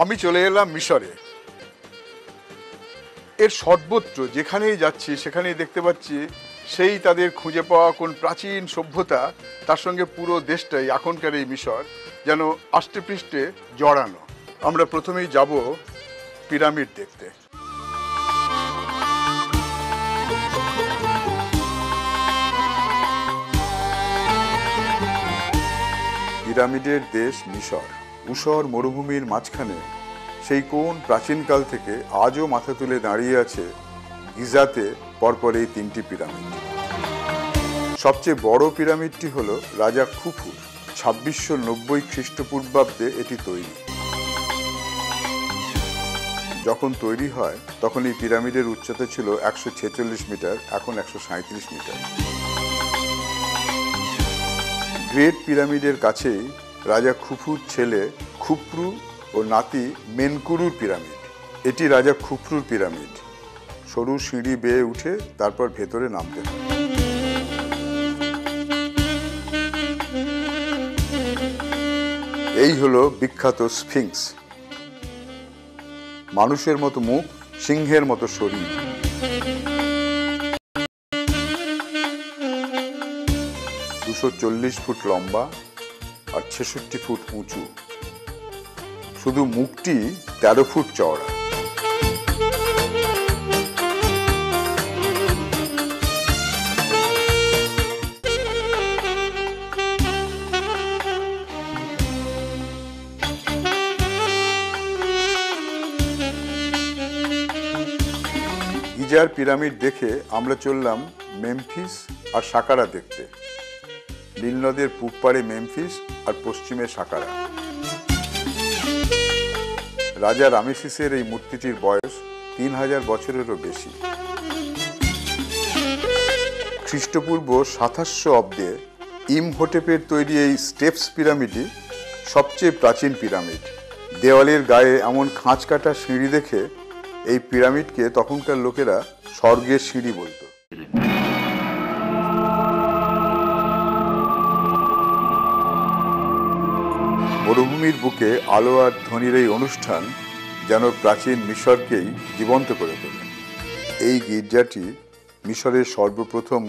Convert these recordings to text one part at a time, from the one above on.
আমি চলে এলাম মিশরে। এর সর্বত্র যেখানেই যাচ্ছি সেখানেই দেখতে পাচ্ছি সেই তাদের খুঁজে পাওয়া কোন প্রাচীন সভ্যতা, তার সঙ্গে পুরো দেশটাই এখনকার এই মিশর যেন আষ্টেপৃষ্ঠে জড়ানো। আমরা প্রথমেই যাব পিরামিড দেখতে। পিরামিডের দেশ মিশর। ঊষর মরুভূমির মাঝখানে সেই কোন প্রাচীনকাল থেকে আজও মাথা তুলে দাঁড়িয়ে আছে গিজাতে পরপর এই তিনটি পিরামিড। সবচেয়ে বড় পিরামিডটি হল রাজা খুফুর। 2690 খ্রিস্টপূর্বাব্দে এটি তৈরি। যখন তৈরি হয় তখন এই পিরামিডের উচ্চতা ছিল 146 মিটার, এখন 137 মিটার। গ্রেট পিরামিডের কাছেই রাজা খুফুর ছেলে খুফরু ও নাতি মেনকুরুর পিরামিড। এটি রাজা খুফরুর পিরামিড। সরু সিঁড়ি বেয়ে উঠে তারপর ভেতরে নামতে হয়। এই হলো বিখ্যাত স্ফিংস। মানুষের মতো মুখ, সিংহের মতো শরীর। 240 ফুট লম্বা আর 66 ফুট উঁচু। শুধু মুখটি 13 ফুট চওড়া। গিজার পিরামিড দেখে আমরা চললাম মেমফিস আর সাকারা দেখতে। নীল নদের পূব পাড়ে মেমফিস আর পশ্চিমে সাকারা। রাজা রামেসিসের এই মূর্তিটির বয়স 3000 বছরেরও বেশি। খ্রিস্টপূর্ব 2700 অব্দে ইমহোটেপের তৈরি এই স্টেপস পিরামিডই সবচেয়ে প্রাচীন পিরামিড। দেওয়ালের গায়ে এমন খাঁজ কাটা সিঁড়ি দেখে এই পিরামিডকে তখনকার লোকেরা স্বর্গের সিঁড়ি বলতো। মরুভূমির বুকে আলো আর ধ্বনির এই অনুষ্ঠান যেন প্রাচীন মিশরকেই জীবন্ত করে তোলে। এই গির্জাটি মিশরের সর্বপ্রথম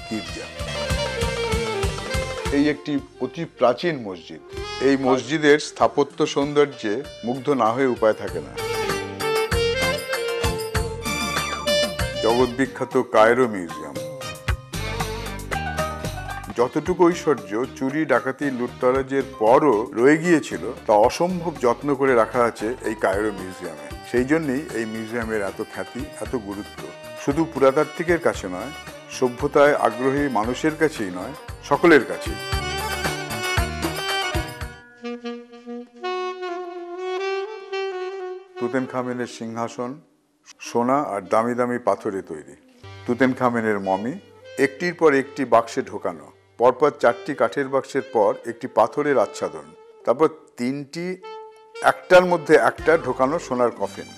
গির্জা। এই একটি অতি প্রাচীন মসজিদ। এই মসজিদের স্থাপত্য সৌন্দর্যে মুগ্ধ না হয়ে উপায় থাকে না। জগৎ বিখ্যাত কায়রো মিউজিয়াম। যতটুকু ঐশ্বর্য চুরি, ডাকাতি, লুটতরাজের পরও রয়ে গিয়েছিল তা অসম্ভব যত্ন করে রাখা আছে এই কায়রো মিউজিয়ামে। সেই জন্যই এই মিউজিয়ামের এত খ্যাতি, এত গুরুত্ব। শুধু পুরাতাত্ত্বিকের কাছে নয়, সভ্যতায় আগ্রহী মানুষের কাছেই নয়, সকলের কাছেই। তুতেনখামেনের সিংহাসন সোনা আর দামি দামি পাথরে তৈরি। তুতেনখামেনের মমি একটির পর একটি বাক্সে ঢোকানো। পরপর 4টি কাঠের বাক্সের পর একটি পাথরের আচ্ছাদন, তারপর 3টি একটার মধ্যে একটা ঢোকানো সোনার কফিন।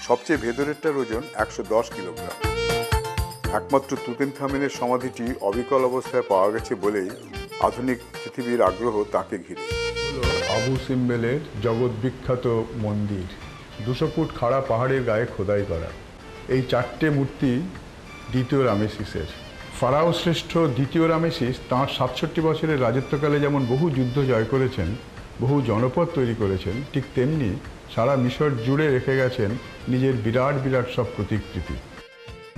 সবচেয়ে ভেতরেরটার ওজন 110 কিলোগ্রাম। একমাত্র তুতেনখামেনের সমাধিটি অবিকল অবস্থায় পাওয়া গেছে বলেই আধুনিক পৃথিবীর আগ্রহ তাকে ঘিরে। আবু সিম্বেলের জগৎ বিখ্যাত মন্দির, 200 ফুট খাড়া পাহাড়ের গায়ে খোদাই করা। এই 4টে মূর্তি দ্বিতীয় রামেসিসের। ফারাও শ্রেষ্ঠ দ্বিতীয় রামেসিস তাঁর 67 বছরের রাজত্বকালে যেমন বহু যুদ্ধ জয় করেছেন, বহু জনপদ তৈরি করেছেন, ঠিক তেমনি সারা মিশর জুড়ে রেখে গেছেন নিজের বিরাট বিরাট সব প্রতিকৃতি।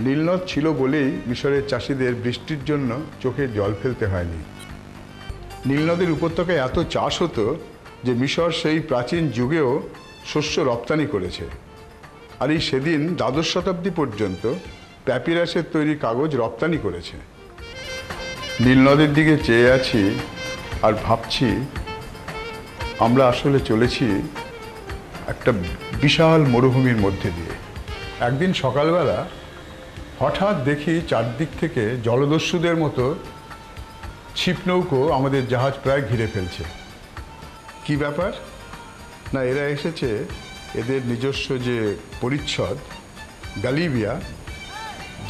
নীলনদ ছিল বলেই মিশরের চাষিদের বৃষ্টির জন্য চোখে জল ফেলতে হয়নি। নীলনদের উপত্যকায় এত চাষ হতো যে মিশর সেই প্রাচীন যুগেও শস্য রপ্তানি করেছে। আর এই সেদিন দ্বাদশ শতাব্দী পর্যন্ত প্যাপিরাসের তৈরি কাগজ রপ্তানি করেছে। নীলনদের দিকে চেয়ে আছি আর ভাবছি আমরা আসলে চলেছি একটা বিশাল মরুভূমির মধ্যে দিয়ে। একদিন সকালবেলা হঠাৎ দেখি চারদিক থেকে জলদস্যুদের মতো ছিপ নৌকো আমাদের জাহাজ প্রায় ঘিরে ফেলছে। কি ব্যাপার? না, এরা এসেছে এদের নিজস্ব যে পরিচ্ছদ গালিবিয়া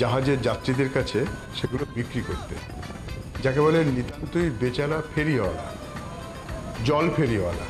জাহাজের যাত্রীদের কাছে সেগুলো বিক্রি করতে, যাকে বলে নিতান্তই বেচারা ফেরিওয়ালা, জল ফেরিওয়ালা।